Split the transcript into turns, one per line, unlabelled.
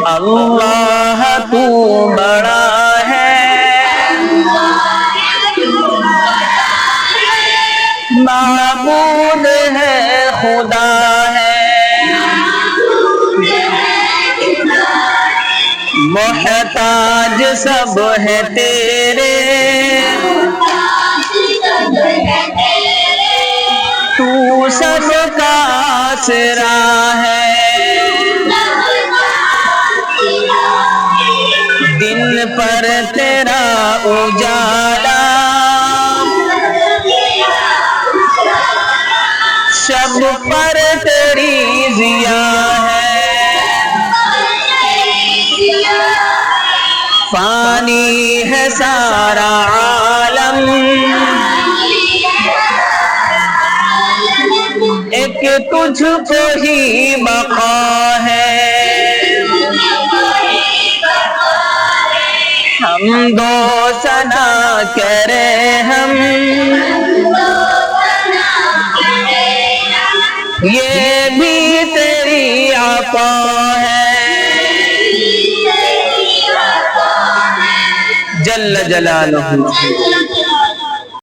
اللہ تو بڑا ہے، معبود ہے خدا ہے، محتاج سب ہے تیرے، تو سب کا آسرا ہے، دن پر تیرا اجالا، شب پر تیری ضیا ہے، فانی ہے سارا عالم، ایک تجھ کو ہی بقا ہے، حمد و ثنا کریں ہم، یہ بھی تیری عطا ہے، جل جلالہ